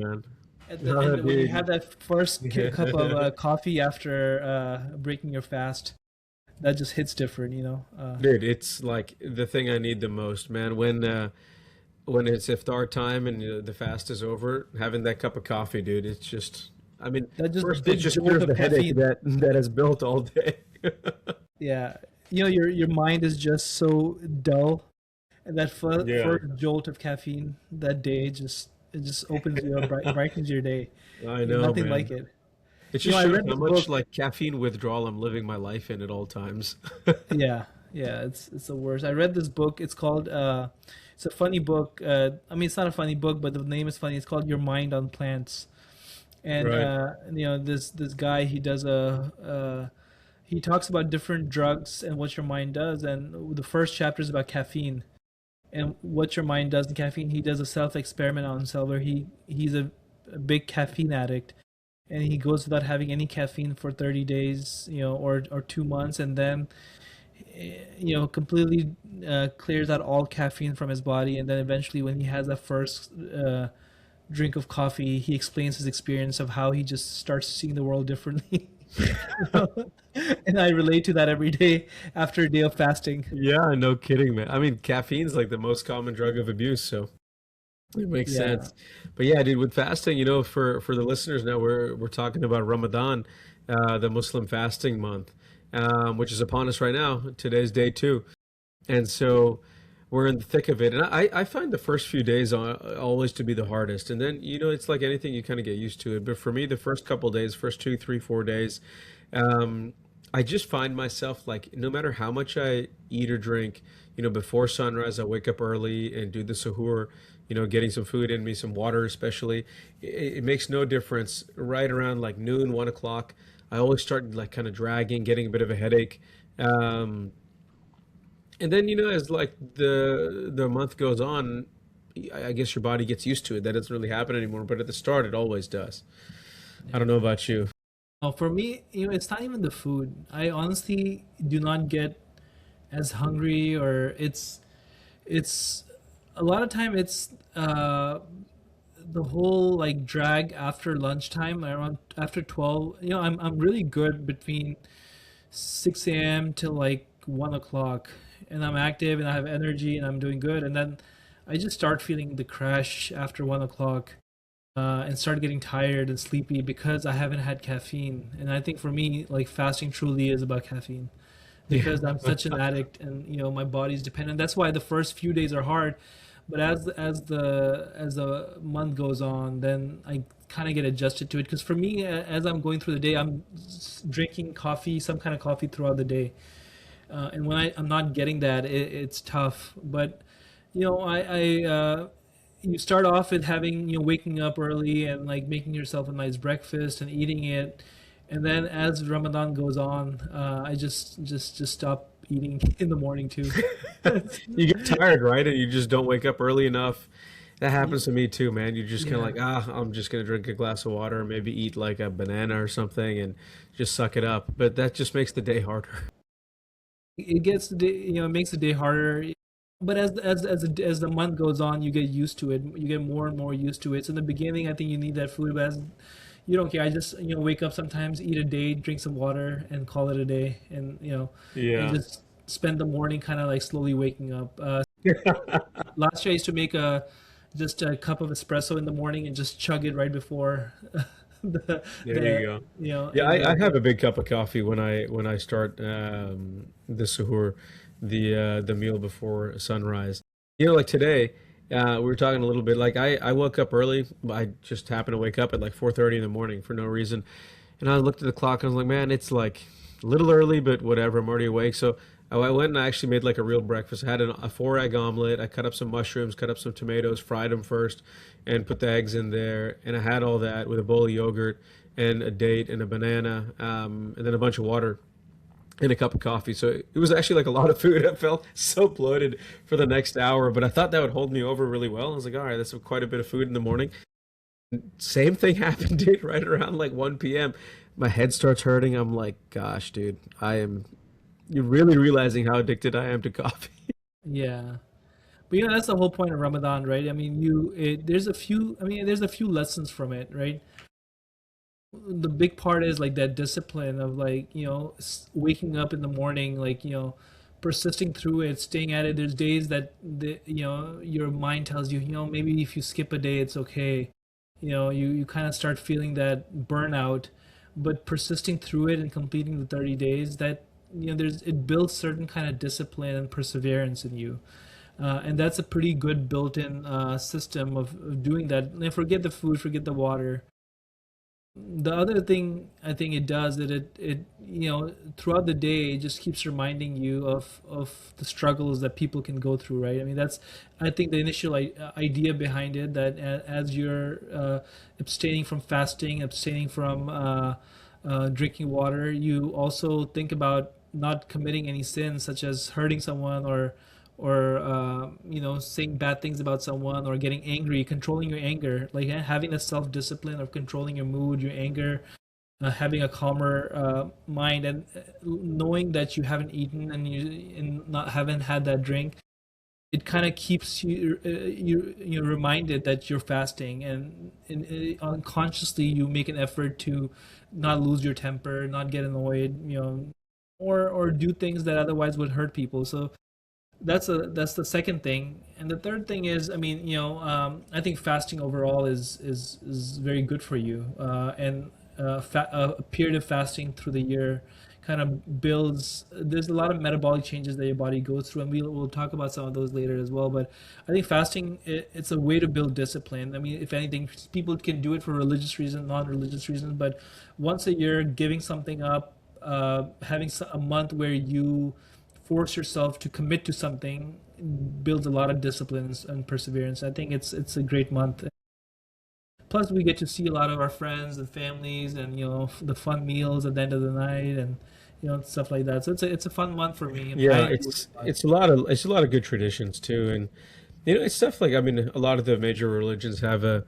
man. At the Oh, end, when you dude. have that first cup of coffee after breaking your fast, that just hits different, you know. Dude, it's like the thing I need the most, man. When it's iftar time and the fast is over, having that cup of coffee, dude, it's just, I mean, That just first it big just jolt clears of the headache caffeine. that has built all day. Yeah, you know, your mind is just so dull, and that Yeah, first jolt of caffeine that day just it just opens you up, brightens your day. I know, Nothing like man. it. It You know, just I shows read how this much book. like caffeine withdrawal I'm living my life in at all times. Yeah, yeah, it's the worst. I read this book. It's called it's a funny book. I mean, it's not a funny book, but the name is funny. It's called Your Mind on Plants. And Right. you know, this guy, he does a he talks about different drugs and what your mind does. And the first chapter is about caffeine and what your mind does in caffeine. He does a self experiment on himself where he's a big caffeine addict, and he goes without having any caffeine for 30 days, you know, or 2 months, and then you know, completely clears out all caffeine from his body. And then eventually, when he has that first drink of coffee, he explains his experience of how he just starts seeing the world differently. You know? And I relate to that every day after a day of fasting. Yeah, no kidding, man. I mean, caffeine's like the most common drug of abuse, so it makes Yeah. sense. But yeah, dude, with fasting, for the listeners now, we're talking about Ramadan, the Muslim fasting month, which is upon us right now. Today's day two, and so we're in the thick of it. And I find the first few days always to be the hardest, and then it's like anything, you kind of get used to it. But for me, the first couple days, first 2, 3, 4 days, um, I just find myself like no matter how much I eat or drink, before sunrise, I wake up early and do the suhoor, getting some food in me, some water especially. It makes no difference. Right around like noon, 1 o'clock, I always start like kind of dragging, getting a bit of a headache. Um, and then, as like the month goes on, I guess your body gets used to it. That doesn't really happen anymore, but at the start, it always does. I don't know about you. For me, you know, it's not even the food. I honestly do not get as hungry, or it's a lot of time it's the whole like drag after lunchtime around after 12. You know, I'm really good between 6 a.m. till like 1 o'clock, and I'm active and I have energy and I'm doing good. And then I just start feeling the crash after 1 o'clock, and start getting tired and sleepy because I haven't had caffeine. And I think for me, like fasting truly is about caffeine Yeah. because I'm such an addict, and you know my body's dependent. That's why the first few days are hard, but as the month goes on, then I kind of get adjusted to it. Because for me, as I'm going through the day, I'm drinking coffee, some kind of coffee throughout the day, and when I'm not getting that, it's tough. But you know, you start off with having, you know, waking up early and like making yourself a nice breakfast and eating it, and then as Ramadan goes on, I just stop eating in the morning too. You get tired, right? And you just don't wake up early enough. That happens to me too, man. You're just kind of Yeah, like, I'm just gonna drink a glass of water, maybe eat like a banana or something, and just suck it up. But that just makes the day harder. it gets the day, you know, it makes the day harder. But as the month goes on, you get used to it. You get more and more used to it. So in the beginning, I think you need that food, but as you don't care. I just, you know, wake up sometimes, eat a day, drink some water, and call it a day, and you know, and Yeah. just spend the morning kind of like slowly waking up. Last year, I used to make a just a cup of espresso in the morning and just chug it right before There you the go. you know, Yeah, and I have a big cup of coffee when I start the suhoor, the meal before sunrise. Like today, we were talking a little bit. Like I woke up early. I just happened to wake up at like 4:30 in the morning for no reason, and I looked at the clock. And I was like, man, it's like a little early, but whatever. I'm already awake. So I went and I actually made like a real breakfast. I had a 4 egg omelet. I cut up some mushrooms, cut up some tomatoes, fried them first, and put the eggs in there. And I had all that with a bowl of yogurt and a date and a banana, and then a bunch of water and a cup of coffee. So it was actually like a lot of food. I felt so bloated for the next hour, but I thought that would hold me over really well. I was like, all right, that's quite a bit of food in the morning. Same thing happened, dude, right around like 1 p.m. My head starts hurting. I'm like, gosh, dude, you're really realizing how addicted I am to coffee. yeah. But that's the whole point of Ramadan, right? I mean, there's a few. I mean, there's a few lessons from it, right? The big part is like that discipline of like waking up in the morning, like persisting through it, staying at it. There's days that your mind tells you, maybe if you skip a day, it's okay. You kind of start feeling that burnout, but persisting through it and completing the 30 days, that there's it builds certain kind of discipline and perseverance in you. And that's a pretty good built-in system of doing that. And forget the food, forget the water. The other thing I think it does that it throughout the day it just keeps reminding you of the struggles that people can go through, right? I mean, that's I think the initial idea behind it, that as you're abstaining from fasting, abstaining from drinking water, you also think about not committing any sins such as hurting someone, or saying bad things about someone, or getting angry, controlling your anger, like having a self-discipline of controlling your mood, your anger, having a calmer mind, and knowing that you haven't eaten and not haven't had that drink. It kind of keeps you're reminded that you're fasting, and unconsciously you make an effort to not lose your temper, not get annoyed, or do things that otherwise would hurt people. So that's the second thing. And the third thing is, I mean, I think fasting overall is very good for you. And a period of fasting through the year kind of builds. There's a lot of metabolic changes that your body goes through, and we'll talk about some of those later as well. But I think fasting, it's a way to build discipline. I mean, if anything, people can do it for religious reasons, non-religious reasons, but once a year, giving something up, having a month where you force yourself to commit to something builds a lot of discipline and perseverance. I think it's a great month. Plus, we get to see a lot of our friends and families, and the fun meals at the end of the night, and stuff like that. So it's a fun month for me. I mean, I Yeah, enjoy it a lot. it's a lot of good traditions too, and it's stuff like, I mean, a lot of the major religions have a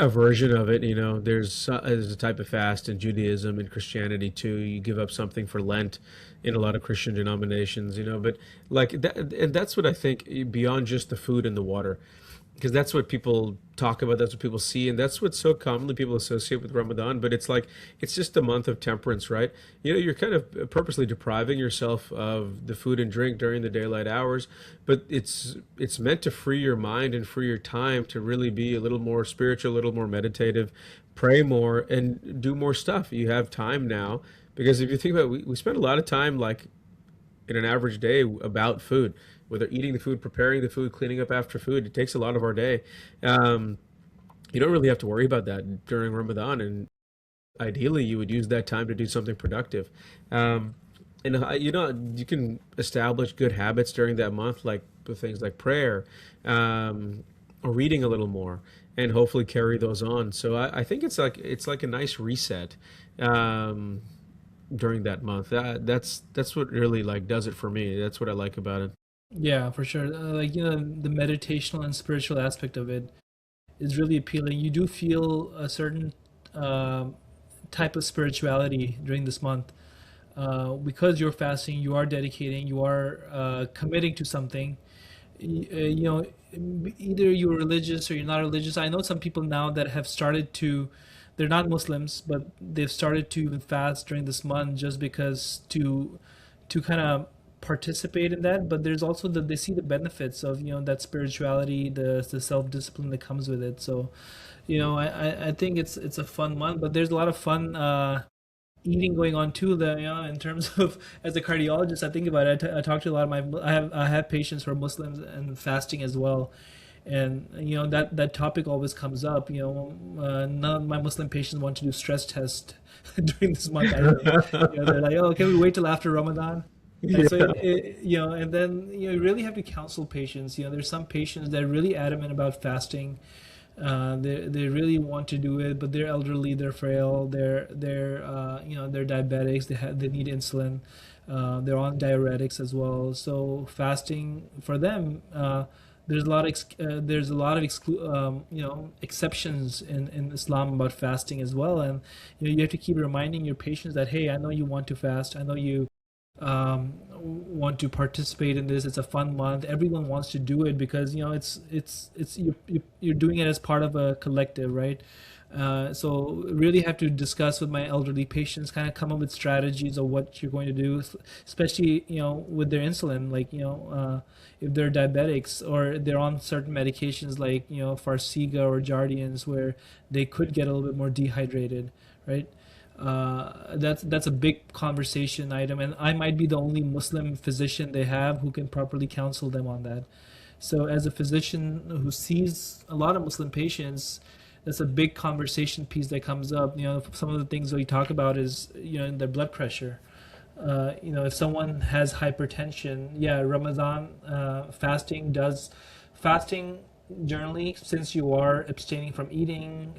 version of it. There's a type of fast in Judaism and Christianity too. You give up something for Lent in a lot of Christian denominations. But like that, and that's what I think, beyond just the food and the water, because that's what people talk about, that's what people see, and that's what so commonly people associate with Ramadan. But it's like, it's just a month of temperance, right? You're kind of purposely depriving yourself of the food and drink during the daylight hours, but it's meant to free your mind and free your time to really be a little more spiritual, a little more meditative, pray more, and do more stuff. You have time now, because if you think about it, we spend a lot of time, like, in an average day, about food, whether eating the food, preparing the food, cleaning up after food. It takes a lot of our day. Um, you don't really have to worry about that during Ramadan, and ideally, you would use that time to do something productive. Um, and you can establish good habits during that month, like with things like prayer, or reading a little more, and hopefully carry those on. So I think it's like a nice reset. Um, During that month. That's what really, like, does it for me. That's what I like about it. Yeah, for sure. Like the meditational and spiritual aspect of it is really appealing. You do feel a certain um type of spirituality during this month, because you're fasting, you are dedicating, you are committing to something. Either you're religious or you're not religious. I know some people now that have started to, they're not Muslims, but they've started to even fast during this month just because to kind of participate in that. But there's also they see the benefits of that spirituality, the self discipline that comes with it. So I think it's a fun month, but there's a lot of fun eating going on too. That in terms of, as a cardiologist, I think about it. I talk to a lot of my, I have patients who are Muslims and fasting as well, and that topic always comes up. None of my Muslim patients want to do stress test during this month either. They're like, oh, can we wait till after Ramadan? And so Yeah. and then you really have to counsel patients. There's some patients that are really adamant about fasting. They really want to do it, but they're elderly, they're frail, they're diabetics, they need insulin, they're on diuretics as well. So fasting for them, there's a lot of exceptions in Islam about fasting as well. And you have to keep reminding your patients that, hey, I know you want to fast, I know you want to participate in this. It's a fun month. Everyone wants to do it because it's you're doing it as part of a collective, right? So really have to discuss with my elderly patients, kind of come up with strategies of what you're going to do, especially with their insulin, like if they're diabetics or they're on certain medications like Farxiga or Jardians, where they could get a little bit more dehydrated, right? That's a big conversation item, and I might be the only Muslim physician they have who can properly counsel them on that. So, as a physician who sees a lot of Muslim patients, that's a big conversation piece that comes up. Some of the things we talk about is in their blood pressure. If someone has hypertension, yeah, Ramadan fasting generally, since you are abstaining from eating,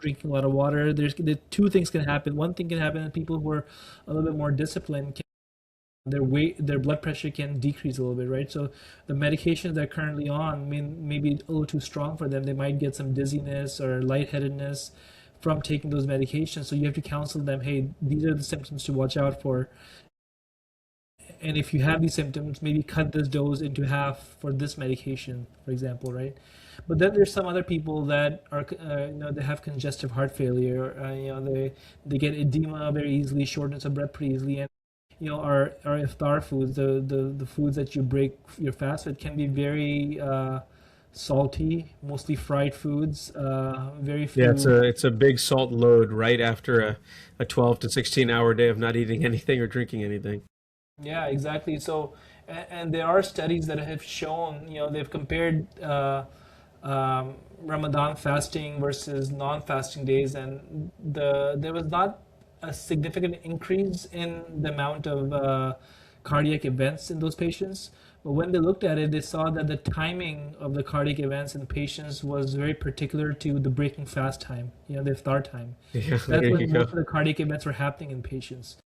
drinking a lot of water. The two things can happen. One thing can happen: people who are a little bit more disciplined, their blood pressure can decrease a little bit, right? So the medications they're currently on maybe a little too strong for them. They might get some dizziness or lightheadedness from taking those medications. So you have to counsel them, hey, these are the symptoms to watch out for. And if you have these symptoms, maybe cut this dose into half for this medication, for example, right? But then there's some other people that are, they have congestive heart failure. They get edema very easily, shortness of breath pretty easily, and our iftar foods, the foods that you break your fast with, can be very salty, mostly fried foods. Very Yeah, few. it's a big salt load right after a 12 to 16 hour day of not eating anything or drinking anything. Yeah, exactly. So, and there are studies that have shown, they've compared Ramadan fasting versus non-fasting days, and there was not a significant increase in the amount of cardiac events in those patients. But when they looked at it, they saw that the timing of the cardiac events in patients was very particular to the breaking fast time, the iftar time. Yeah, That's there you when go. most of the cardiac events were happening in patients.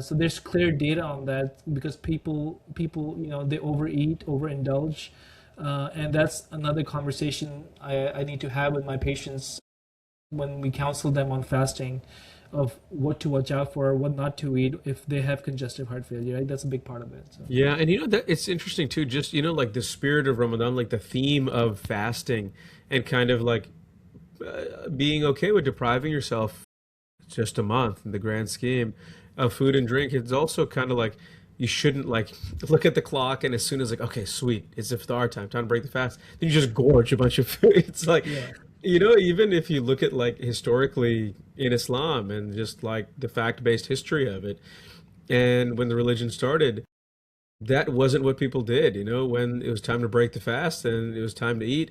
So there's clear data on that because people they overeat, overindulge, and that's another conversation I need to have with my patients when we counsel them on fasting, of what to watch out for, what not to eat if they have congestive heart failure. Right, that's a big part of it. So. Yeah, and that it's interesting too, just like the spirit of Ramadan, like the theme of fasting and kind of like being okay with depriving yourself just a month in the grand scheme of food and drink. It's also kind of like you shouldn't like look at the clock and as soon as like, okay, sweet, it's iftar time to break the fast, then you just gorge a bunch of food. It's like, Yeah. even if you look at like historically in Islam and just like the fact-based history of it, and when the religion started, that wasn't what people did. When it was time to break the fast and it was time to eat,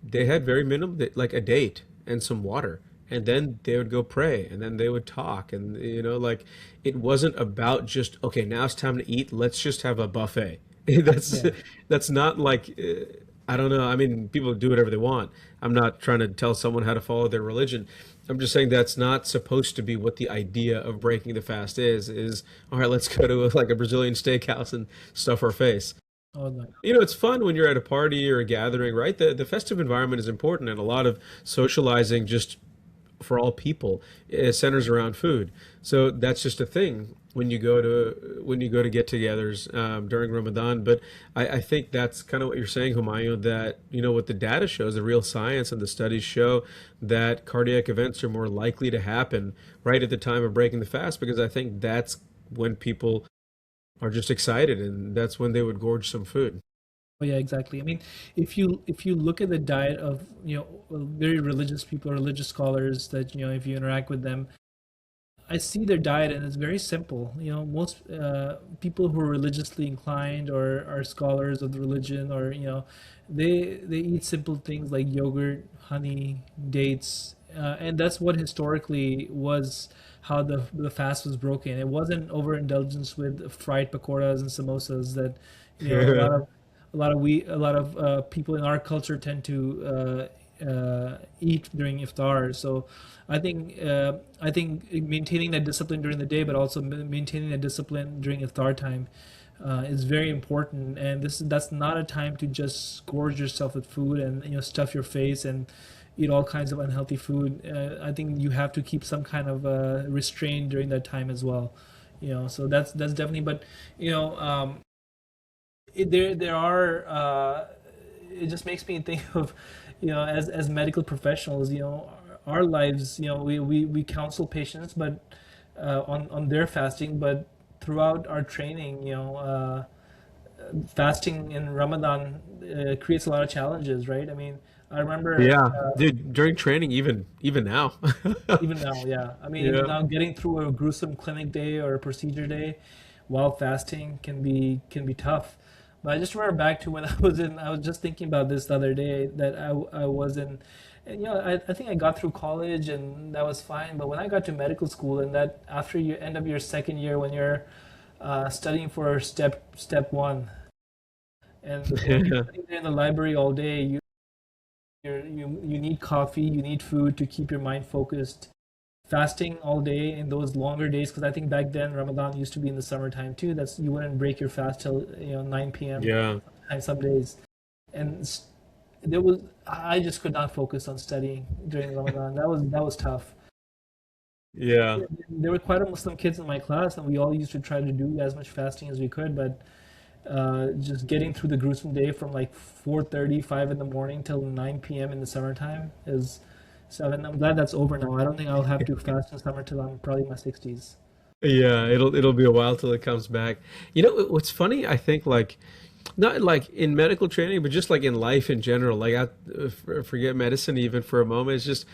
they had very minimal, like a date and some water. And then they would go pray and then they would talk. And, like it wasn't about just, okay, now it's time to eat. Let's just have a buffet. That's, Yeah. that's not like, I don't know. I mean, people do whatever they want. I'm not trying to tell someone how to follow their religion. I'm just saying that's not supposed to be what the idea of breaking the fast is, all right, let's go to like a Brazilian steakhouse and stuff our face. Oh no. It's fun when you're at a party or a gathering, right? The festive environment is important, and a lot of socializing just for all people centers around food. So that's just a thing when you go to get-togethers during Ramadan. But I think that's kind of what you're saying, Humayun. That what the data shows, the real science and the studies show that cardiac events are more likely to happen right at the time of breaking the fast, because I think that's when people are just excited, and that's when they would gorge some food. Oh yeah, exactly. I mean, if you look at the diet of very religious people, religious scholars that if you interact with them, I see their diet and it's very simple. Most people who are religiously inclined or are scholars of the religion, or they eat simple things like yogurt, honey, dates, and that's what historically was how the fast was broken. It wasn't overindulgence with fried pakoras and samosas that a lot of people in our culture tend to eat during iftar. So I think maintaining that discipline during the day, but also maintaining that discipline during iftar time is very important. And that's not a time to just gorge yourself with food and stuff your face and eat all kinds of unhealthy food. I think you have to keep some kind of restraint during that time as well. So that's definitely. But you know, there are. It just makes me think of, as medical professionals, our lives. We counsel patients, but on their fasting, but throughout our training, fasting in Ramadan creates a lot of challenges, right? I mean, I remember Yeah, dude, during training, even now. even now, yeah. I mean, even Yeah. now, getting through a gruesome clinic day or a procedure day while fasting can be tough. But I just remember back to when I was just thinking about this the other day that I was in, and I think I got through college and that was fine. But when I got to medical school, and that after you end up your second year when you're studying for step one, and when you're sitting there in the library all day, you need coffee, you need food to keep your mind focused. Fasting all day in those longer days, because I think back then Ramadan used to be in the summertime too. That's You wouldn't break your fast till 9 p.m. Yeah. sometimes some days, and there was I just could not focus on studying during Ramadan. That was tough. Yeah. There were quite a Muslim kids in my class, and we all used to try to do as much fasting as we could, but just getting through the gruesome day from like 4:35 in the morning till 9 p.m. in the summertime is seven. I'm glad that's over now. I don't think I'll have to fast in summer till I'm probably in my 60s. Yeah, it'll be a while till it comes back. You know what's funny? I think like not like in medical training, but just like in life in general. Like forget medicine even for a moment. It's just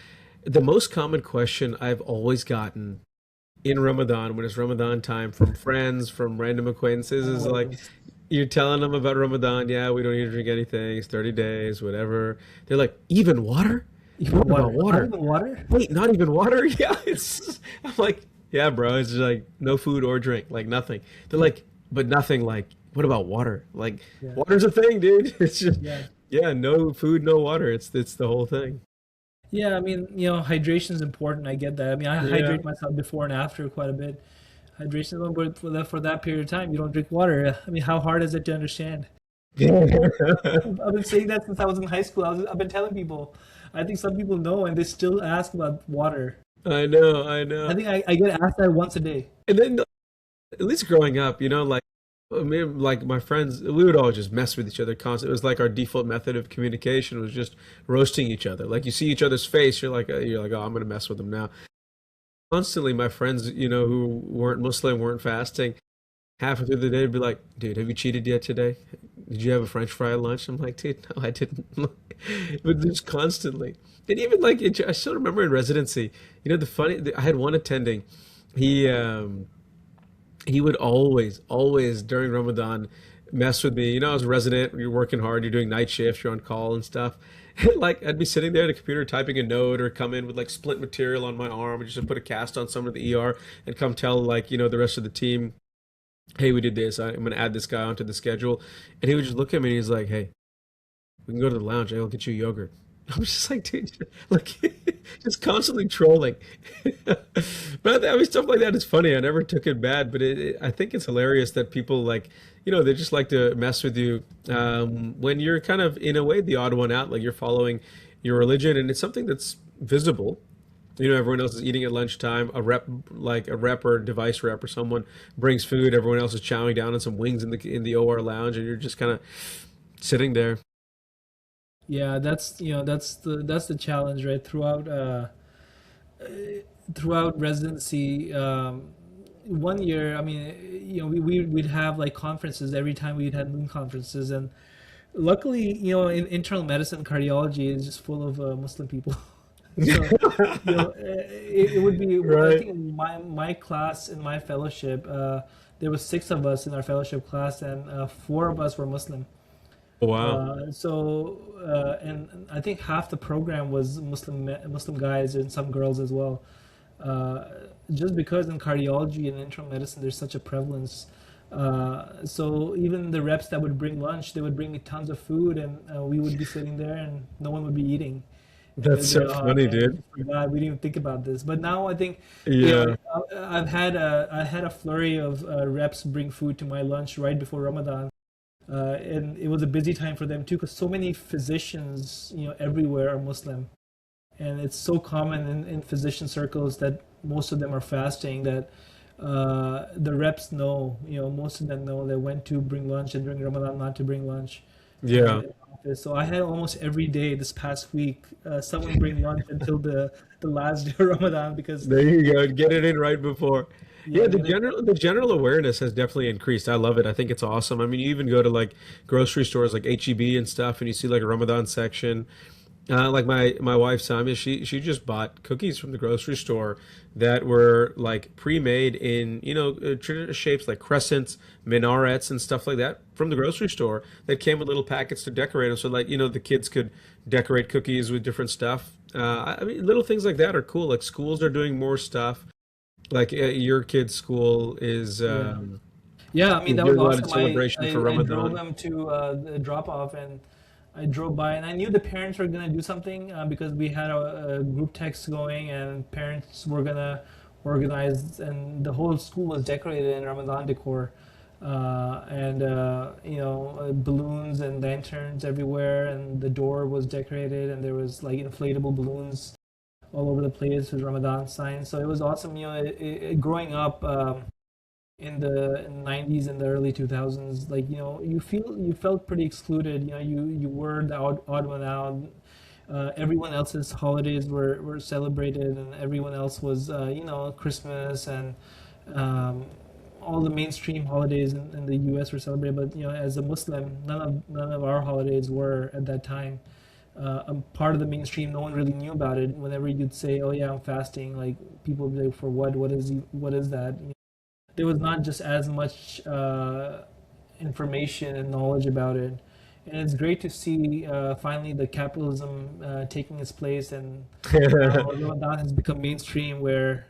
the most common question I've always gotten in Ramadan when it's Ramadan time from friends, from random acquaintances is like Always. you're telling them about Ramadan. Yeah, we don't need to drink anything. It's 30 days, whatever. They're like, even water? Even What about water. Not water? even water? Wait, not even water? Yeah, it's. I'm like, yeah, bro. It's just like no food or drink, like nothing. They're like, but nothing. Like, what about water? Like, Yeah. water's a thing, dude. It's just, Yeah. yeah, no food, no water. It's the whole thing. Yeah, I mean, hydration is important. I get that. I mean, I Yeah. hydrate myself before and after quite a bit. Hydration is important, but for that period of time, you don't drink water. I mean, how hard is it to understand? I've been saying that since I was in high school. I've been telling people. I think some people know, and they still ask about water. I know, I I know. think I get asked that once a day. And then at least growing up, like maybe like my friends, we would all just mess with each other constantly. It was like our default method of communication was just roasting each other. Like you see each other's face, you're like, oh, I'm gonna mess with them now. Constantly, my friends, who weren't Muslim, weren't fasting, halfway through the day, would be like, dude, have you cheated yet today? Did you have a French fry at lunch? I'm like, dude, no, I didn't. But just constantly, and even like I still remember in residency, I had one attending. He he would always during Ramadan mess with me. I was a resident, you're working hard, you're doing night shift, you're on call and stuff. And like I'd be sitting there at a computer typing a note or come in with like splint material on my arm and just put a cast on someone at the ER and come tell like, the rest of the team, hey, we did this. I'm gonna add this guy onto the schedule. And he would just look at me and he's like, hey, we can go to the lounge. I'll get you yogurt. I'm just like, dude, like, just constantly trolling. But I mean, stuff like that is funny. I never took it bad, but I think it's hilarious that people like, they just like to mess with you when you're kind of, in a way, the odd one out. Like you're following your religion, and it's something that's visible. Everyone else is eating at lunchtime. Like a rep or device rep or someone brings food. Everyone else is chowing down on some wings in the OR lounge, and you're just kind of sitting there. Yeah, that's the challenge, right? Throughout residency, one year, I mean, we'd have like conferences every time we'd had moon conferences, and luckily, in internal medicine, cardiology is just full of Muslim people. So, it would be. I Right. think in my class in my fellowship, there was six of us in our fellowship class, and four of us were Muslim. Wow. And I think half the program was Muslim guys and some girls as well. Uh, just because in cardiology and internal medicine there's such a prevalence. So even the reps that would bring lunch, they would bring me tons of food, and we would be sitting there, and no one would be eating. And That's they'd be so like, "Oh funny, man, dude. we forgot. We didn't even think about this." But now I think, Yeah. I had a flurry of reps bring food to my lunch right before Ramadan, and it was a busy time for them too, because so many physicians, everywhere are Muslim, and it's so common in physician circles that most of them are fasting. That the reps know, most of them know they when to bring lunch and during Ramadan not to bring lunch Yeah. in the office. So I had almost every day this past week someone bring lunch until the last day of Ramadan because There you go. Get it in right before. Yeah, yeah, get it. the general awareness has definitely increased. I love it. I think it's awesome. I mean, you even go to like grocery stores like HEB and stuff, and you see like a Ramadan section. Like my wife Samia, she just bought cookies from the grocery store that were like pre-made in traditional shapes like crescents, minarets, and stuff like that from the grocery store that came with little packets to decorate them, so like the kids could decorate cookies with different stuff. I mean, little things like that are cool. Like schools are doing more stuff. Like your kid's school Yeah. Yeah, I mean is that was doing a lot of awesome. celebration for I drove Ramadan. them to the drop off, and I drove by, and I knew the parents were gonna do something because we had a group text going, and parents were gonna organize, and the whole school was decorated in Ramadan decor, and balloons and lanterns everywhere, and the door was decorated, and there was like inflatable balloons all over the place with Ramadan signs. So it was awesome. Growing up. In the 90s and the early 2000s, like you felt pretty excluded. You were the odd one out. Everyone else's holidays were celebrated, and everyone else was Christmas and um, all the mainstream holidays in the US were celebrated. But as a Muslim, none of our holidays were at that time a part of the mainstream. No one really knew about it. Whenever you'd say, oh yeah, I'm fasting, like people would be like, for what is that? There was not just as much information and knowledge about it. And it's great to see finally the capitalism taking its place, and now Ramadan has become mainstream, where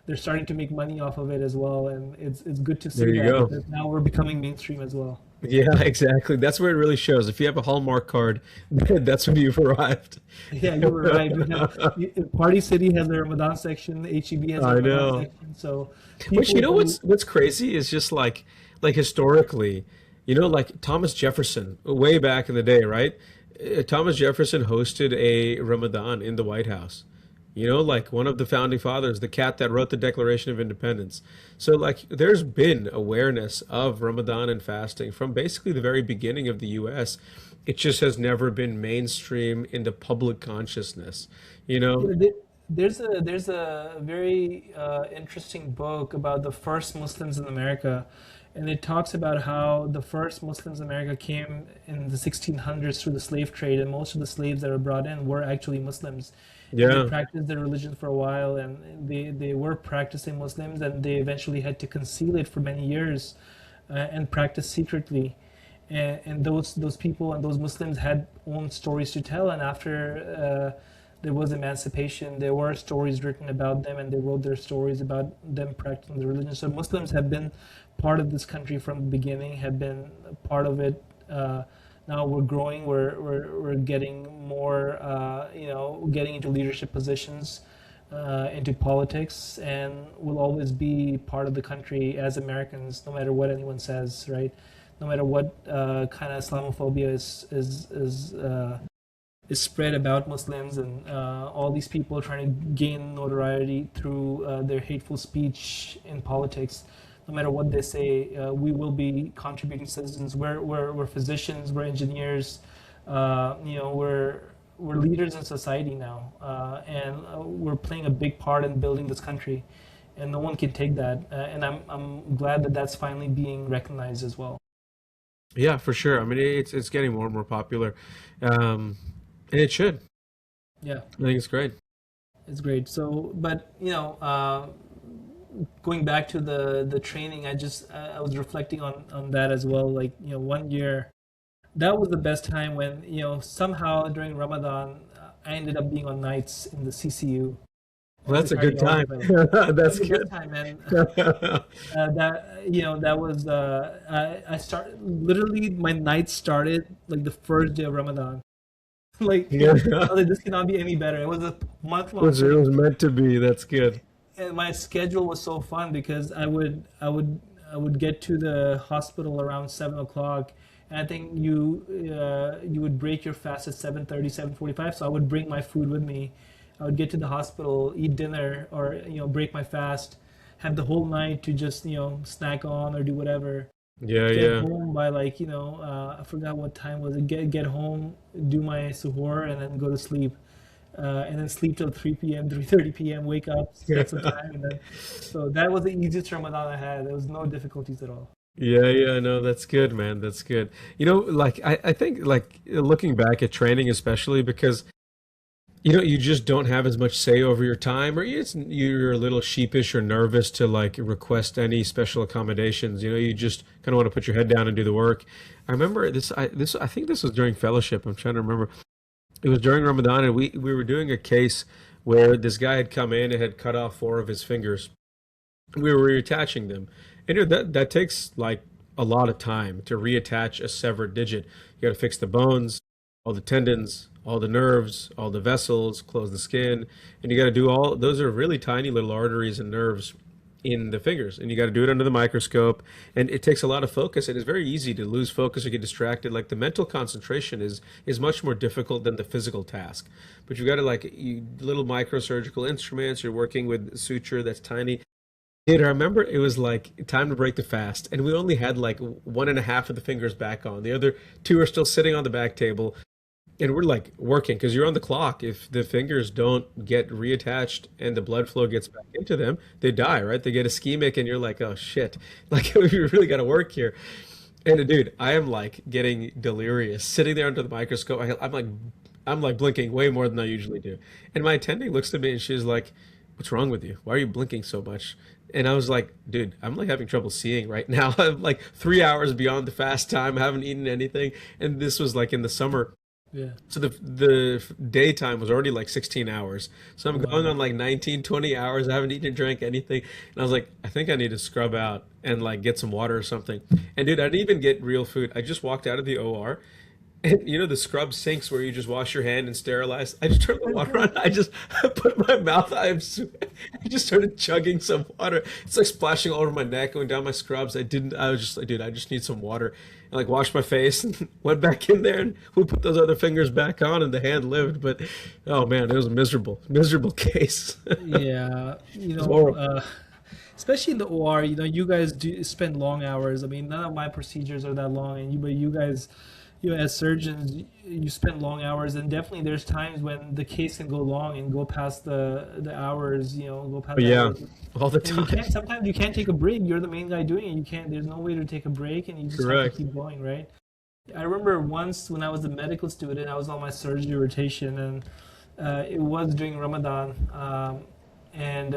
they're starting to make money off of it as well, and it's good to There see you that go. because now we're becoming mainstream as well. Yeah, exactly. That's where it really shows. If you have a Hallmark card, that's when you've arrived. Yeah, you were right. Party City has a Ramadan section, HEB has a I Ramadan know. section, so Which people who what's crazy is just like historically, like Thomas Jefferson way back in the day, right? Thomas Jefferson hosted a Ramadan in the White House. Like one of the founding fathers, the cat that wrote the Declaration of Independence. So like there's been awareness of Ramadan and fasting from basically the very beginning of the US. It just has never been mainstream into public consciousness, you know? there's a very interesting book about the first Muslims in America, and it talks about how the first Muslims in America came in the 1600s through the slave trade, and most of the slaves that were brought in were actually Muslims, and they Yeah. practiced their religion for a while, and they were practicing Muslims, and they eventually had to conceal it for many years and practice secretly. And those people and those Muslims had own stories to tell. And after there was emancipation, there were stories written about them, and they wrote their stories about them practicing the religion. So Muslims have been part of this country from the beginning, have been part of it. Now we're growing, we're getting more, getting into leadership positions, into politics, and will always be part of the country as Americans, no matter what anyone says, right? No matter what kind of Islamophobia is spread about Muslims, and all these people trying to gain notoriety through their hateful speech in politics. No matter what they say, we will be contributing citizens. We're physicians, we're engineers, we're leaders in society now, and we're playing a big part in building this country, and no one can take that. And I'm glad that that's finally being recognized as well. Yeah, for sure. I mean, it's getting more and more popular. And it should. Yeah, I think it's great. it's great. So, but going back to the training, I was reflecting on that as well. Like, one year, that was the best time when somehow during Ramadan I ended up being on nights in the CCU Well, as a that's a good time. cardiologist. That was That's the best good. time, man. That was I start literally my night started like the first day of Ramadan. Like, Yeah. I was like, this cannot be any better. It was a month long It training, was meant to be. That's good. and my schedule was so fun because I would get to the hospital around 7 o'clock, and I think you would break your fast at 7:30, 7:45. So I would bring my food with me. I would get to the hospital, eat dinner, or break my fast, have the whole night to just snack on or do whatever. Yeah, Get yeah. home by like I forgot what time was it. Get home, do my suhoor, and then go to sleep. And then sleep till 3 p.m., 3:30 p.m. Wake up, get some time, and then. So that was the easiest Ramadan I had. There was no difficulties at all. Yeah, yeah, no, that's good, man. That's good. Like I think like looking back at training especially because you just don't have as much say over your time, or you're a little sheepish or nervous to like request any special accommodations. You just kind of want to put your head down and do the work. I remember I think this was during fellowship. I'm trying to remember. It was during Ramadan, and we were doing a case where this guy had come in and had cut off four of his fingers. We were reattaching them, and that takes like a lot of time to reattach a severed digit. You got to fix the bones, all the tendons, all the nerves, all the vessels, close the skin, and you got to do all those are really tiny little arteries and nerves in the fingers, and you got to do it under the microscope, and it takes a lot of focus. It is very easy to lose focus or get distracted. Like the mental concentration is much more difficult than the physical task, but you got to like little microsurgical instruments. You're working with suture that's tiny. Dude, I remember it was like time to break the fast, and we only had like one and a half of the fingers back on. The other two are still sitting on the back table, and we're like working because you're on the clock. If the fingers don't get reattached and the blood flow gets back into them, they die, right? They get ischemic, and you're like, oh shit, like we really got to work here. And dude, I am like getting delirious sitting there under the microscope. I'm like blinking way more than I usually do. And my attending looks at me and she's like, "What's wrong with you? Why are you blinking so much?" And I was like, "Dude, I'm like having trouble seeing right now. I'm like 3 hours beyond the fast time. I haven't eaten anything." And this was like in the summer. Yeah. So the daytime was already like 16 hours. So I'm going Wow. on like 19, 20 hours. I haven't eaten or drank anything. And I was like, I think I need to scrub out and like get some water or something. And dude, I didn't even get real food. I just walked out of the OR. And the scrub sinks where you just wash your hand and sterilize. I just turned the water on. I just put my mouth. I just started chugging some water. It's like splashing all over my neck, going down my scrubs. I didn't. I was just like, dude, I just need some water. And like washed my face and went back in there and we put those other fingers back on and the hand lived. But oh man, it was a miserable, miserable case. It Yeah, was horrible. especially in the OR, you guys do spend long hours. I mean, none of my procedures are that long, but you guys, as surgeons, you spend long hours, and definitely there's times when the case can go long and go past the hours, go past But the yeah, hours, all the and you time. can't. Sometimes you can't take a break. You're the main guy doing it. You can't. There's no way to take a break, and you just have to Correct. keep going, right? I remember once when I was a medical student, I was on my surgery rotation, and it was during Ramadan, and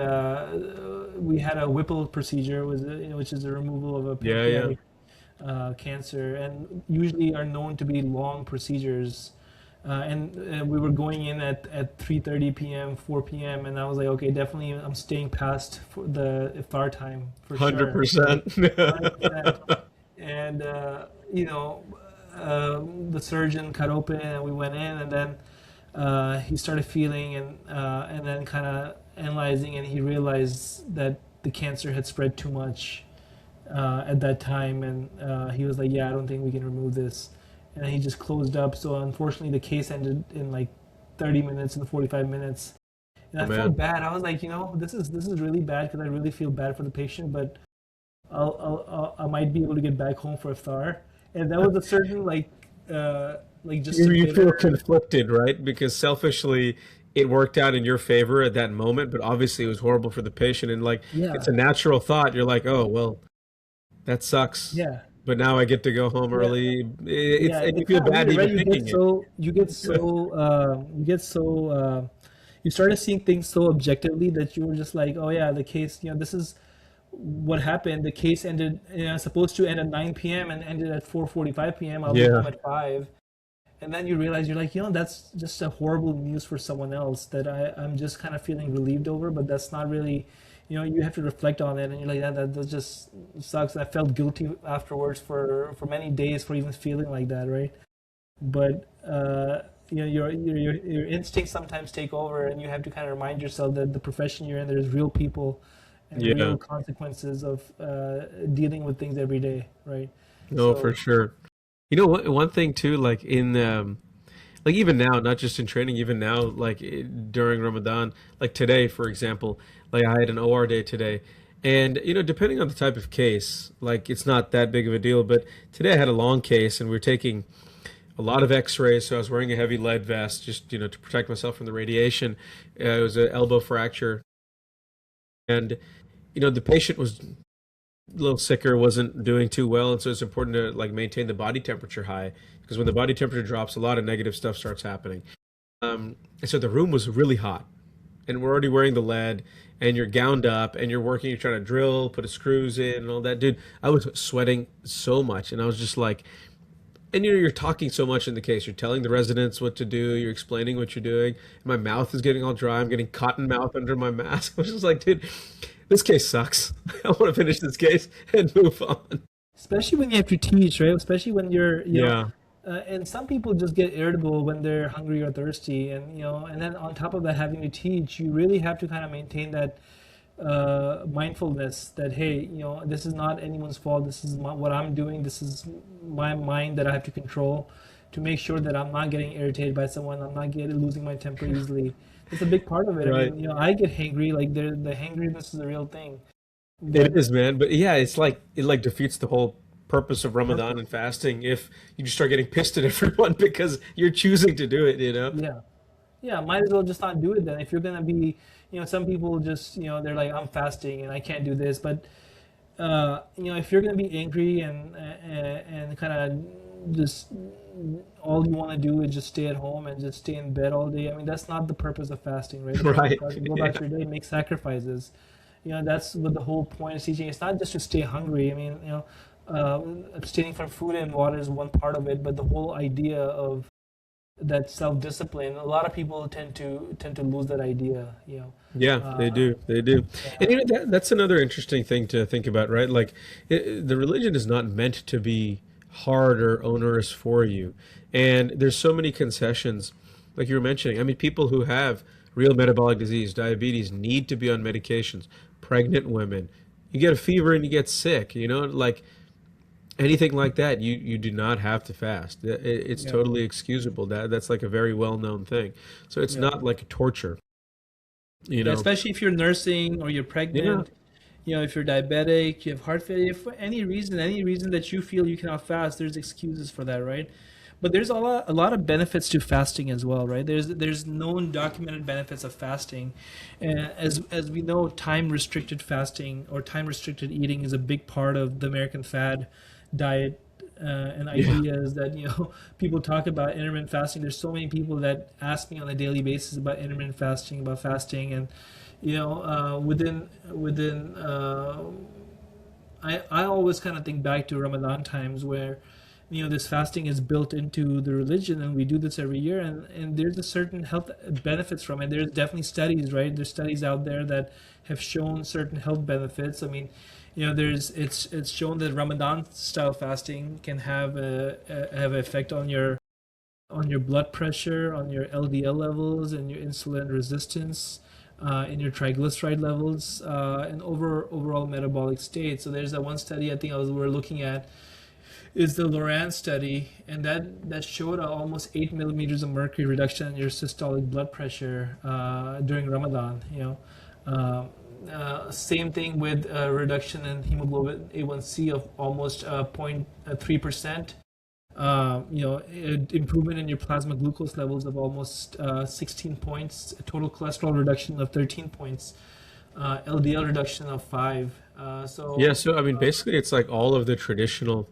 we had a Whipple procedure, which is the removal of a Yeah, yeah. pancreatic cancer, and usually are known to be long procedures. And we were going in at 3:30 p.m., 4 p.m., and I was like, okay, definitely, I'm staying past for the iftar time for sure, right? 100%. 100%. And the surgeon cut open, and we went in, and then he started feeling and then kind of analyzing, and he realized that the cancer had spread too much at that time, and he was like, "Yeah, I don't think we can remove this," and he just closed up. So unfortunately, the case ended in like 30 minutes and 45 minutes, and Oh I felt man. bad. I was like, this is really bad because I really feel bad for the patient, but I might be able to get back home for iftar, and that was a certain like just a You feel bitter. conflicted, right? Because selfishly, it worked out in your favor at that moment, but obviously it was horrible for the patient. And like, it's Yeah, a natural thought. You're like, oh, well, that sucks. yeah, But now I get to go home yeah, early. yeah. And you It's feel kind of bad weird, right? even You get thinking it. so you get so you get so you started seeing things so objectively that you were just like, oh yeah, the case. This is what happened. The case ended, supposed to end at 9 p.m. and ended at 4:45 p.m. I'll be home Yeah. at 5. And then you realize you're like, that's just a horrible news for someone else that I'm just kind of feeling relieved over, but that's not really, you have to reflect on it, and you're like, that just sucks. I felt guilty afterwards for many days for even feeling like that, right? But your instincts sometimes take over, and you have to kind of remind yourself that the profession you're in, there's real people and Yeah. real consequences of dealing with things every day, right? No, for So sure. One thing too, like like even now, not just in training, even now, like during Ramadan, like today, for example, like I had an OR day today, And, depending on the type of case, like it's not that big of a deal. But today I had a long case and we were taking a lot of x-rays. So I was wearing a heavy lead vest just, to protect myself from the radiation. It was an elbow fracture. And, the patient was a little sicker, wasn't doing too well. And so it's important to like maintain the body temperature high because when the body temperature drops, a lot of negative stuff starts happening. And so the room was really hot and we're already wearing the lead and you're gowned up and you're working, you're trying to drill, put the screws in and all that. Dude, I was sweating so much and I was just like, and you're talking so much in the case. You're telling the residents what to do, you're explaining what you're doing. My mouth is getting all dry. I'm getting cotton mouth under my mask. I was just like, dude, this case sucks. I want to finish this case and move on. Especially when you have to teach, right? Especially when Yeah, and some people just get irritable when they're hungry or thirsty, and and then on top of that, having to teach, you really have to kind of maintain that mindfulness that hey, this is not anyone's fault. This is what I'm doing. This is my mind that I have to control to make sure that I'm not getting irritated by someone. I'm not getting losing my temper easily. It's a big part of it. I right. mean, I get hangry. Like the hangriness is a real thing. But It is, man. But yeah, it's like it like defeats the whole purpose of Ramadan and fasting if you just start getting pissed at everyone because you're choosing to do it. yeah, yeah, might as well just not do it then. If you're gonna be, some people just, they're like, I'm fasting and I can't do this. But if you're gonna be angry and kind of just all you want to do is just stay at home and just stay in bed all day. I mean, that's not the purpose of fasting, right? The purpose of Right. fasting, go about Yeah. your day, make sacrifices. That's what the whole point is teaching. It's not just to stay hungry. I mean, abstaining from food and water is one part of it, but the whole idea of that self-discipline, a lot of people tend to lose that idea. Yeah, they Uh, do. They do. And yeah, that's another interesting thing to think about, right? Like the religion is not meant to be hard or onerous for you. And there's so many concessions, like you were mentioning. I mean, people who have real metabolic disease, diabetes, need to be on medications. Pregnant women, you get a fever and you get sick, like anything like that, you do not have to fast. It's yeah, totally excusable. That's like a very well-known thing. So it's yeah. not like a torture, you Yeah, know. especially if you're nursing or you're Yeah. pregnant, if you're diabetic, you have heart failure, for any reason that you feel you cannot fast, there's excuses for that, right? But there's a lot of benefits to fasting as well, right? There's known documented benefits of fasting, and as we know, time restricted fasting or time restricted eating is a big part of the American fad diet. And Yeah. ideas that people talk about intermittent fasting. There's so many people that ask me on a daily basis about intermittent fasting, about fasting, and within I always kind of think back to Ramadan times where this fasting is built into the religion and we do this every year, and there's a certain health benefits from it. There's definitely studies, right? There's studies out there that have shown certain health benefits. I mean, it's shown that Ramadan style fasting can have an effect on your blood pressure, on your LDL levels, and your insulin resistance, in your triglyceride levels, and overall metabolic state. So there's that one study I think we're looking at is the Loran study, and that showed a almost 8 millimeters of mercury reduction in your systolic blood pressure during Ramadan. Same thing with reduction in hemoglobin A1C of almost 0.3%. Improvement in your plasma glucose levels of almost 16 points, a total cholesterol reduction of 13 points, LDL reduction of 5. Yeah, so I mean, basically, it's like all of the traditional,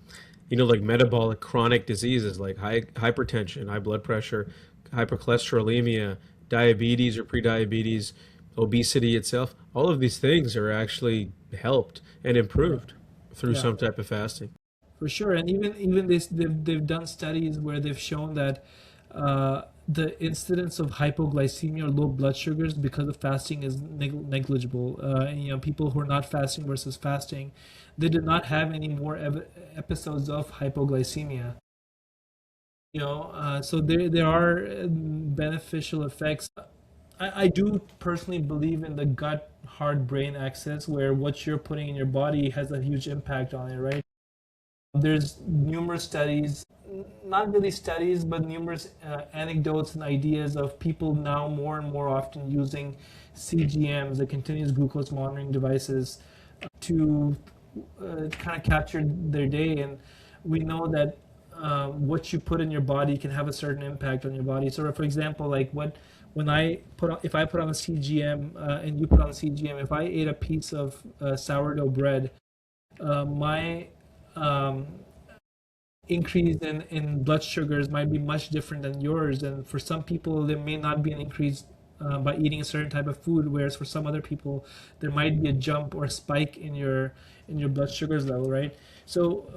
like metabolic chronic diseases like hypertension, high blood pressure, hypercholesterolemia, diabetes or prediabetes, obesity itself. All of these things are actually helped and Yeah, improved through yeah, some type of fasting. for sure. And even they've done studies where they've shown that the incidence of hypoglycemia or low blood sugars because of fasting is negligible. And, people who are not fasting versus fasting, they did not have any more episodes of hypoglycemia. So there are beneficial effects. I do personally believe in the gut heart brain axis where what you're putting in your body has a huge impact on it, right? There's numerous studies, not really studies, but numerous anecdotes and ideas of people now more and more often using CGMs, the continuous glucose monitoring devices, to kind of capture their day. And we know that what you put in your body can have a certain impact on your body. So, for example, like when I put on, if I put on a CGM and you put on a CGM, if I ate a piece of sourdough bread, my um, increase in blood sugars might be much different than yours. And for some people, there may not be an increase by eating a certain type of food, whereas for some other people, there might be a jump or a spike in your blood sugars level, right? So,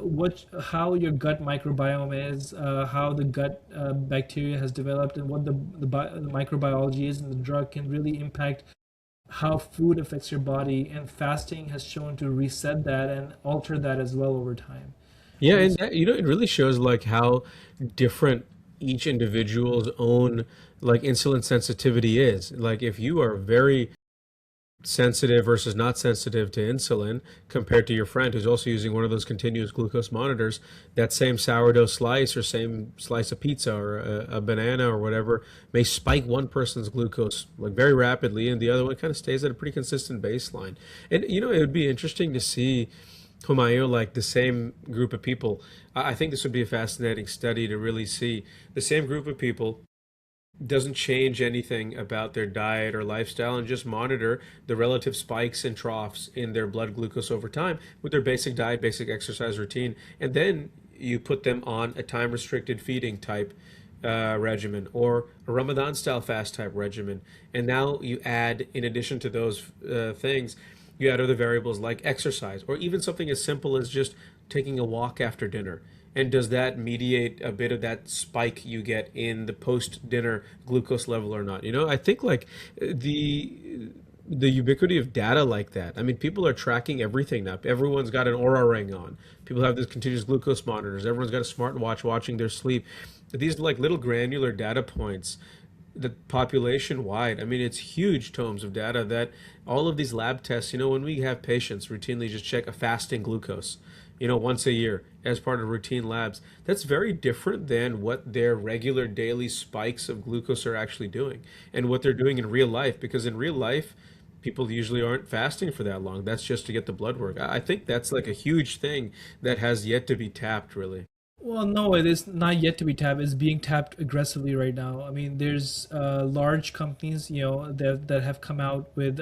how your gut microbiome is, how the gut bacteria has developed, and what the microbiology is in the drug can really impact how food affects your body. And fasting has shown to reset that and alter that as well over time. Yeah, And and so, that, it really shows like how different each individual's own like insulin sensitivity is. Like if you are very sensitive versus not sensitive to insulin compared to your friend who's also using one of those continuous glucose monitors, that same sourdough slice or same slice of pizza or a banana or whatever may spike one person's glucose like very rapidly and the other one kind of stays at a pretty consistent baseline. And it would be interesting to see Humayun, like the same group of people. I think this would be a fascinating study to really see the same group of people doesn't change anything about their diet or lifestyle and just monitor the relative spikes and troughs in their blood glucose over time with their basic diet, basic exercise routine. And then you put them on a time restricted feeding type regimen or a Ramadan style fast type regimen. And now you add, in addition to those things, you add other variables like exercise or even something as simple as just taking a walk after dinner. And does that mediate a bit of that spike you get in the post dinner glucose level or not? I think like the ubiquity of data like that. I mean, people are tracking everything now. Everyone's got an Aura ring on. People have these continuous glucose monitors. Everyone's got a smartwatch watching their sleep. These like little granular data points, the population wide. I mean, it's huge tomes of data that all of these lab tests, when we have patients routinely just check a fasting glucose, once a year as part of routine labs, that's very different than what their regular daily spikes of glucose are actually doing and what they're doing in real life. Because in real life, people usually aren't fasting for that long. That's just to get the blood work. I think that's like a huge thing that has yet to be tapped, really. well, no, it is not yet to be tapped. It's being tapped aggressively right now. I mean, there's large companies, that have come out with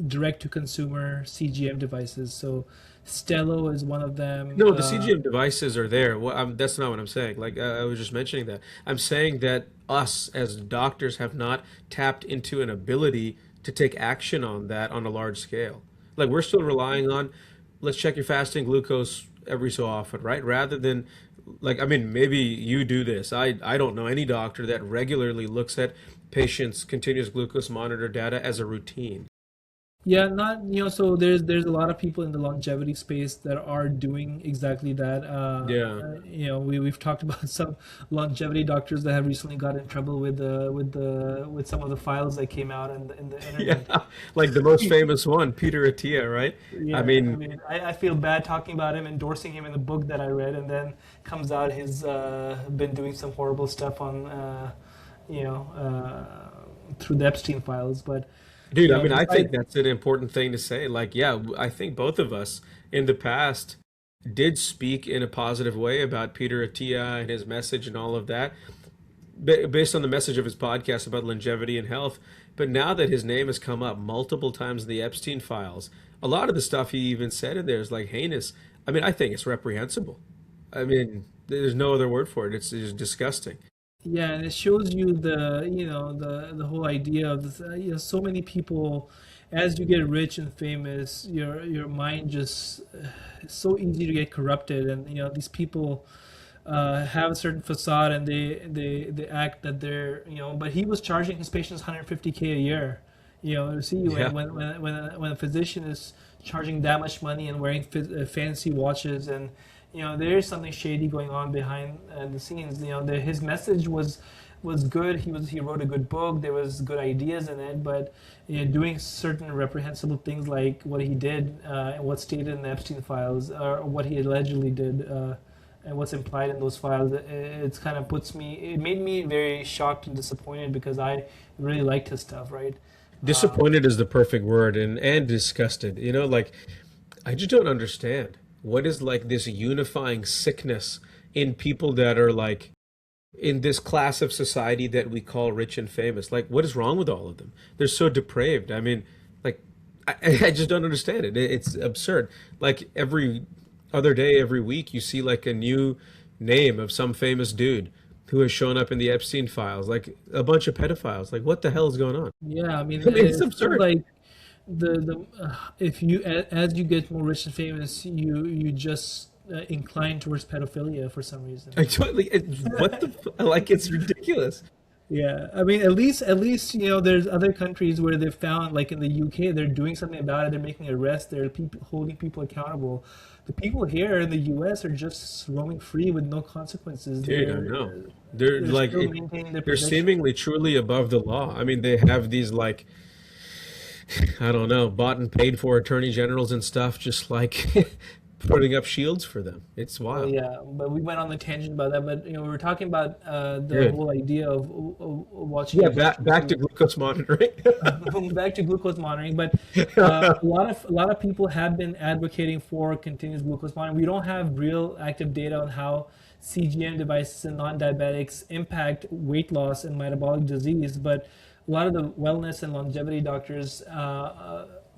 direct to consumer CGM devices. So, Stello is one of them. No, the CGM devices are there. Well, that's not what I'm saying. Like I was just mentioning that. I'm saying that us as doctors have not tapped into an ability to take action on that on a large scale. Like we're still relying on, let's check your fasting glucose every so often, right? Rather than, like, I mean, maybe you do this. I don't know any doctor that regularly looks at patients' continuous glucose monitor data as a routine. Yeah, not so there's a lot of people in the longevity space that are doing exactly that. Yeah. We've talked about some longevity doctors that have recently got in trouble with some of the files that came out in the Yeah, internet. like the most famous one, Peter Attia, right? I Yeah, I mean, mean, I feel bad talking about him, endorsing him in the book that I read, and then comes out he's been doing some horrible stuff on, you know, through the Epstein files. But dude, I mean, I despite think that's an important thing to say. Like, yeah, I think both of us in the past did speak in a positive way about Peter Attia and his message and all of that, based on the message of his podcast about longevity and health. But now that his name has come up multiple times in the Epstein files, a lot of the stuff he even said in there is like heinous. I mean, I think it's reprehensible. I mean, there's no other word for it. It's just disgusting. Yeah, and it shows you the whole idea of this, so many people, as you get rich and famous, your mind just it's so easy to get corrupted. And these people have a certain facade, and they act that they're, but he was charging his patients 150K a year. See, Yeah. when a physician is charging that much money and wearing fancy watches, and there is something shady going on behind the scenes. His message was good. He wrote a good book. There was good ideas in it, but doing certain reprehensible things like what he did, what's stated in the Epstein files, or what he allegedly did, and what's implied in those files, it's kind of it made me very shocked and disappointed because I really liked his stuff, right? Um, Disappointed is the perfect word, and disgusted. Like I just don't understand what is like this unifying sickness in people that are like in this class of society that we call rich and famous. Like, what is wrong with all of them? They're so depraved. I mean, like, I just don't understand it. It's absurd. Like every other day, every week, you see like a new name of some famous dude who has shown up in the Epstein files, like a bunch of pedophiles. Like, what the hell is going on? Yeah, I mean, I mean, it's it feels absurd. like the if you as you get more rich and famous, you just incline towards pedophilia for some reason. I totally. What the? Like, it's ridiculous. Yeah, I mean, at least there's other countries where they've found, like in the UK, they're doing something about it. They're making arrests. They're holding people accountable. The people here in the US are just roaming free with no consequences. Dude, I know. They're They're like still maintaining their they're position. seemingly truly above the law. I mean, they have these like I don't know, bought and paid for attorney generals and stuff, just like putting up shields for them. It's Oh wild. yeah, but we went on the tangent about that. But we were talking about the Good. whole idea of watching Yeah, a back to documentary. glucose monitoring. Back to glucose monitoring, but a lot of people have been advocating for continuous glucose monitoring. We don't have real active data on how CGM devices and non-diabetics impact weight loss and metabolic disease, but a lot of the wellness and longevity doctors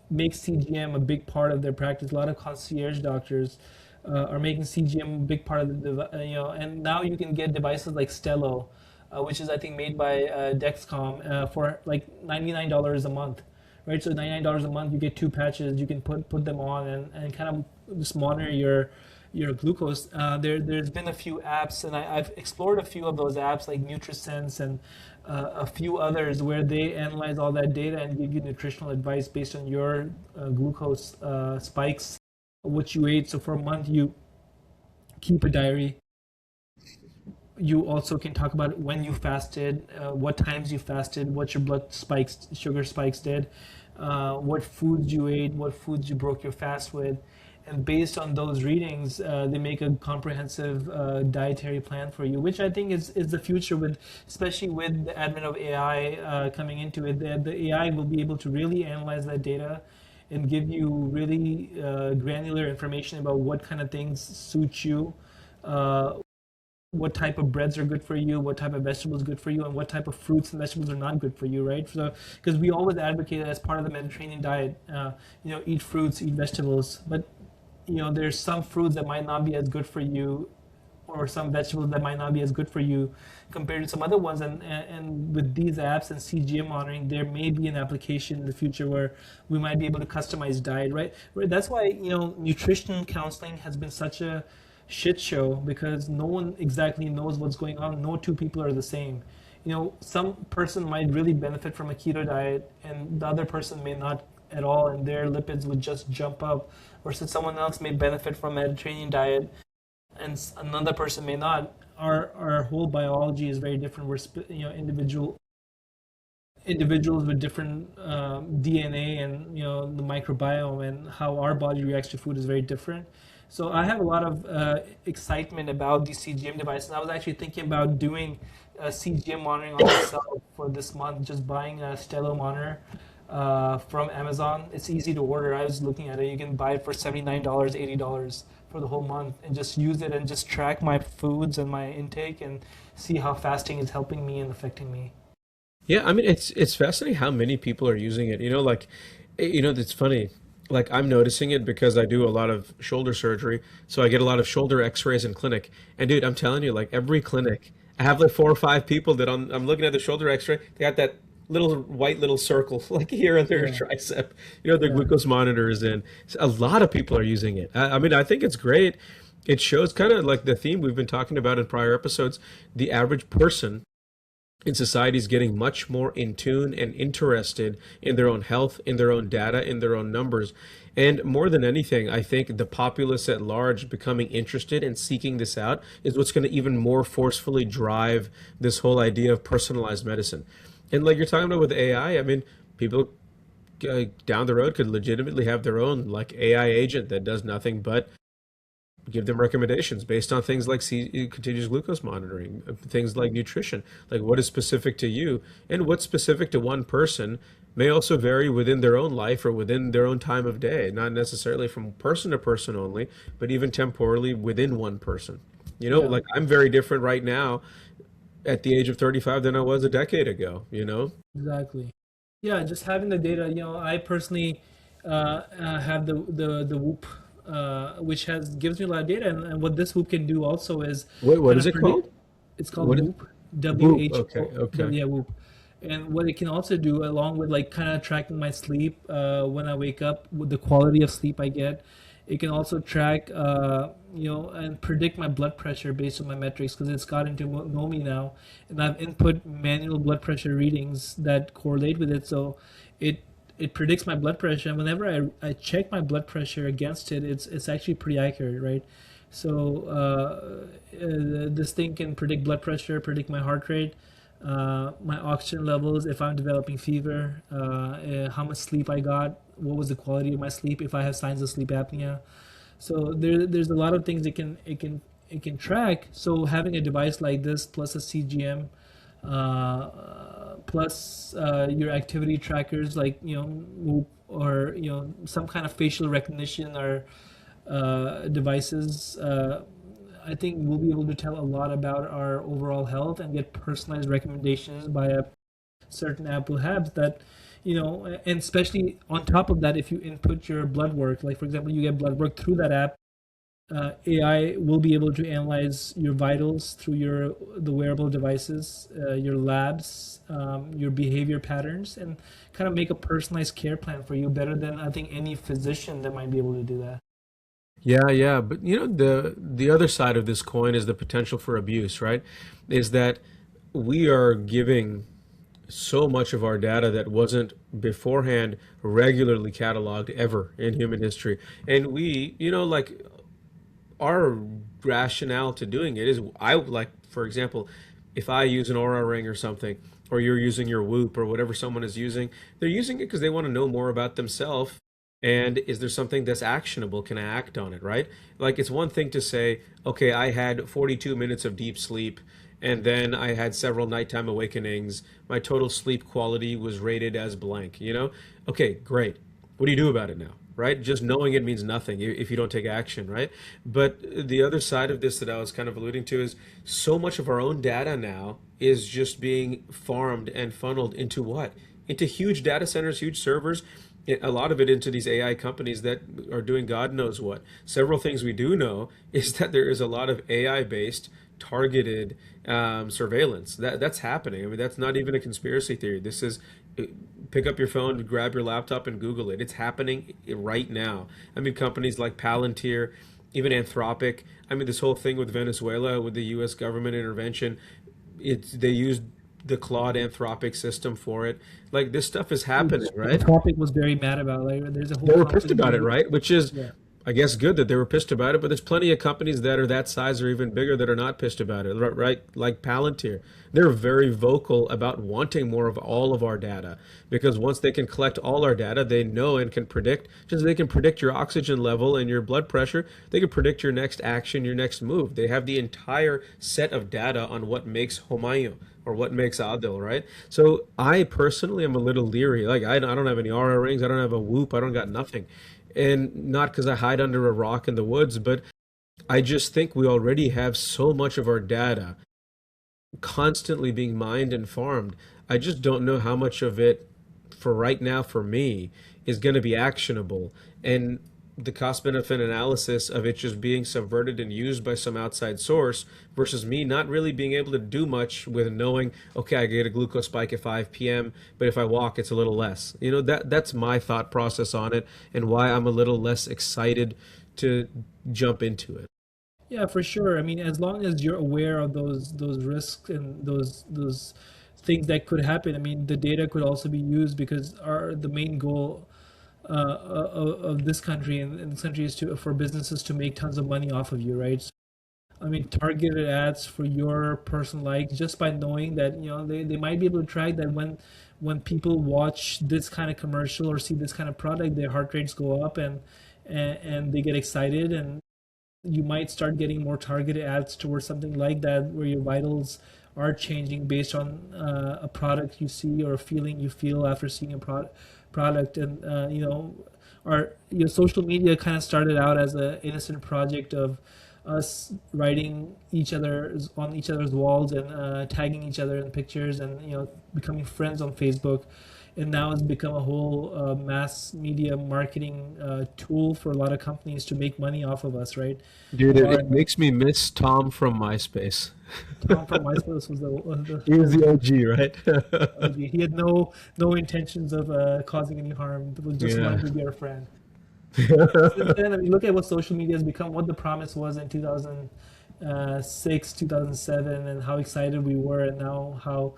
make CGM a big part of their practice. A lot of concierge doctors are making CGM a big part of and now you can get devices like Stelo, which is I think made by Dexcom for like $99 a month, right? So $99 a month, you get two patches. You can put them on and kind of just monitor your glucose. There's been a few apps, and I've explored a few of those apps like NutriSense and a few others where they analyze all that data and give you nutritional advice based on your glucose spikes, what you ate. So for a month, you keep a diary. You also can talk about when you fasted, what times you fasted, what your blood spikes, sugar spikes did, what foods you ate, what foods you broke your fast with. And based on those readings, they make a comprehensive dietary plan for you, which I think is the future, with especially with the advent of AI coming into it. The AI will be able to really analyze that data and give you really granular information about what kind of things suit you, uh, what type of breads are good for you, what type of vegetables are good for you, and what type of fruits and vegetables are not good for you, right? So, because we always advocate as part of the Mediterranean diet, eat fruits, eat vegetables, but there's some fruits that might not be as good for you, or some vegetables that might not be as good for you compared to some other ones. And with these apps and CGM monitoring, there may be an application in the future where we might be able to customize diet, right? That's why nutrition counseling has been such a shit show, because no one exactly knows what's going on. No two people are the same. Some person might really benefit from a keto diet, and the other person may not at all, and their lipids would just jump up. Versus someone else may benefit from a Mediterranean diet, and another person may not. Our whole biology is very different. We're individuals with different DNA, and the microbiome and how our body reacts to food is very different. So I have a lot of excitement about these CGM devices. I was actually thinking about doing CGM monitoring on myself for this month, just buying a Stelo monitor from Amazon. It's easy to order. I was looking at it. You can buy it for $79, $80 for the whole month, and just use it and just track my foods and my intake and see how fasting is helping me and affecting me. Yeah, I mean it's fascinating how many people are using it. It's funny. Like I'm noticing it because I do a lot of shoulder surgery, so I get a lot of shoulder X-rays in clinic. And dude, I'm telling you, like every clinic, I have like four or five people that I'm looking at the shoulder X-ray. They got that little white little circle like here on their Yeah, tricep. Their yeah. glucose monitors, and a lot of people are using it. I mean, I think it's great. It shows kind of like the theme we've been talking about in prior episodes. The average person in society is getting much more in tune and interested in their own health, in their own data, in their own numbers. And more than anything, I think the populace at large becoming interested and seeking this out is what's going to even more forcefully drive this whole idea of personalized medicine. And like you're talking about with AI, I mean, people down the road could legitimately have their own like AI agent that does nothing but give them recommendations based on things like continuous glucose monitoring, things like nutrition, like what is specific to you and what's specific to one person may also vary within their own life or within their own time of day, not necessarily from person to person only, but even temporally within one person. Yeah, Like I'm very different right now at the age of 35 than I was a decade ago. exactly. Yeah, just having the data. I personally have the Whoop, which has gives me a lot of data, and what this Whoop can do also is What kind is of it predict. called? It's called What is Whoop, W Whoop? H Okay, O okay. W, yeah, Whoop. And what it can also do, along with like kind of tracking my sleep when I wake up, with the quality of sleep I get, it can also track, and predict my blood pressure based on my metrics because it's gotten to know me now, and I've input manual blood pressure readings that correlate with it. So it it predicts my blood pressure, and whenever I check my blood pressure against it, it's actually pretty accurate, right? So this thing can predict blood pressure, predict my heart rate, my oxygen levels, if I'm developing fever, how much sleep I got, what was the quality of my sleep, if I have signs of sleep apnea. So there's a lot of things it can track. So having a device like this plus a CGM, plus your activity trackers like Whoop, or some kind of facial recognition or devices. I think we'll be able to tell a lot about our overall health and get personalized recommendations by a certain app will have that, and especially on top of that, if you input your blood work, like for example, you get blood work through that app, AI will be able to analyze your vitals through the wearable devices, your labs, your behavior patterns, and kind of make a personalized care plan for you better than I think any physician that might be able to do that. Yeah, yeah, but the other side of this coin is the potential for abuse, right? Is that we are giving so much of our data that wasn't beforehand regularly cataloged ever in human history. And like our rationale to doing it is I like, for example, if I use an Aura ring or something, or you're using your Whoop or whatever someone is using, they're using it because they want to know more about themselves. And is there something that's actionable? Can I act on it, right? Like it's one thing to say, okay, I had 42 minutes of deep sleep and then I had several nighttime awakenings. My total sleep quality was rated as blank. Okay, great. What do you do about it now? Right? Just knowing it means nothing if you don't take action, right? But the other side of this that I was kind of alluding to is so much of our own data now is just being farmed and funneled into what? Into huge data centers, huge servers, a lot of it into these AI companies that are doing God knows what. Several things we do know is that there is a lot of AI based targeted surveillance that's happening. I mean, that's not even a conspiracy theory. This is pick up your phone, grab your laptop, and Google it. It's happening right now. I mean, companies like Palantir, even Anthropic. I mean, this whole thing with Venezuela, with the U.S. government intervention, they used the Claude Anthropic system for it. Like this stuff is happening, Which right? Anthropic was very mad about. Like, there's a whole They were pissed about it, company. right? Which is, Yeah. I guess, good that they were pissed about it. But there's plenty of companies that are that size or even bigger that are not pissed about it, right? Like Palantir, they're very vocal about wanting more of all of our data because once they can collect all our data, they know and can predict. Just as they can predict your oxygen level and your blood pressure, they can predict your next action, your next move. They have the entire set of data on what makes Humayun or what makes Adil, right? So I personally am a little leery. Like I don't have any Aura rings, I don't have a Whoop, I don't got nothing, and not because I hide under a rock in the woods, but I just think we already have so much of our data constantly being mined and farmed. I just don't know how much of it, for right now, for me, is going to be actionable. And the cost benefit analysis of it just being subverted and used by some outside source versus me not really being able to do much with knowing, okay, I get a glucose spike at 5 p.m., but if I walk, it's a little less. That's my thought process on it and why I'm a little less excited to jump into it. Yeah, for sure. I mean, as long as you're aware of those risks and those things that could happen. I mean, the data could also be used because the main goal of this country and this country is to for businesses to make tons of money off of you, right? So, I mean, targeted ads for your personal likes just by knowing that they might be able to track that when people watch this kind of commercial or see this kind of product, their heart rates go up and they get excited and you might start getting more targeted ads towards something like that, where your vitals are changing based on a product you see or a feeling you feel after seeing a product. And our social media kind of started out as an innocent project of us writing each other's walls and tagging each other in pictures, and becoming friends on Facebook. And now it's become a whole mass media marketing tool for a lot of companies to make money off of us, right? Dude, Of our it makes me miss Tom from MySpace. Tom from MySpace was the He was the OG, right? OG. He had no intentions of causing any harm. It was just Yeah. wanted to be our friend. Since then, I mean, look at what social media has become, what the promise was in 2006, 2007, and how excited we were, and now how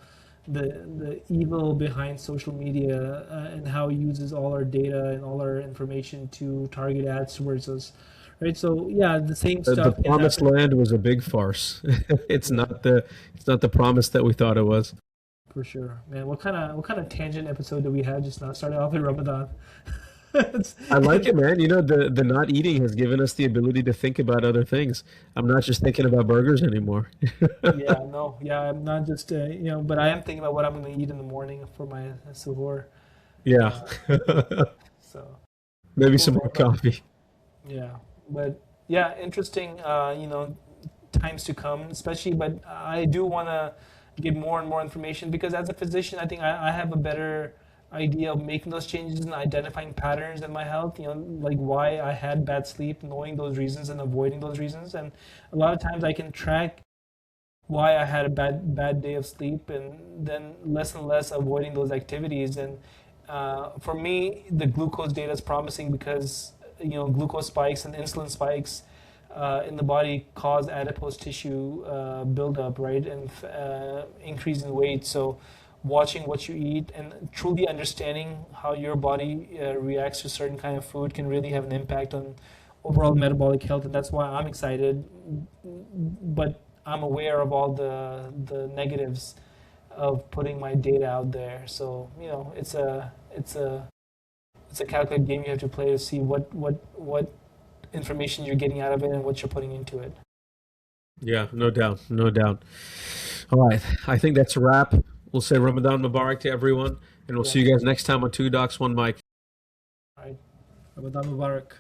the evil behind social media, and how it uses all our data and all our information to target ads towards us, right? So yeah, the same The stuff can promised happen. land was a big farce. It's Yeah, not the promise that we thought it was. for sure, man. What kind of tangent episode did we have just now? Started off with Ramadan. It's- I like it, man. The not eating has given us the ability to think about other things. I'm not just thinking about burgers anymore. Yeah, no, yeah, I'm not just but I am thinking about what I'm going to eat in the morning for my suhoor. Yeah. Uh, so Maybe cool, some man. more But coffee. yeah, but yeah, interesting. Times to come, especially. But I do want to get more and more information, because as a physician, I think I have a better idea of making those changes and identifying patterns in my health. Like why I had bad sleep, knowing those reasons and avoiding those reasons. And a lot of times I can track why I had a bad day of sleep, and then less and less avoiding those activities. And for me, the glucose data is promising, because glucose spikes and insulin spikes in the body cause adipose tissue buildup, right, and increase in weight. So watching what you eat and truly understanding how your body reacts to certain kind of food can really have an impact on overall metabolic health. And that's why I'm excited, but I'm aware of all the negatives of putting my data out there. So it's a calculated game you have to play to see what information you're getting out of it and what you're putting into it. Yeah, no doubt, no doubt. All right, I think that's a wrap. We'll say Ramadan Mubarak to everyone, and we'll Yeah. see you guys next time on Two Docs, One Mic. All right. Ramadan Mubarak.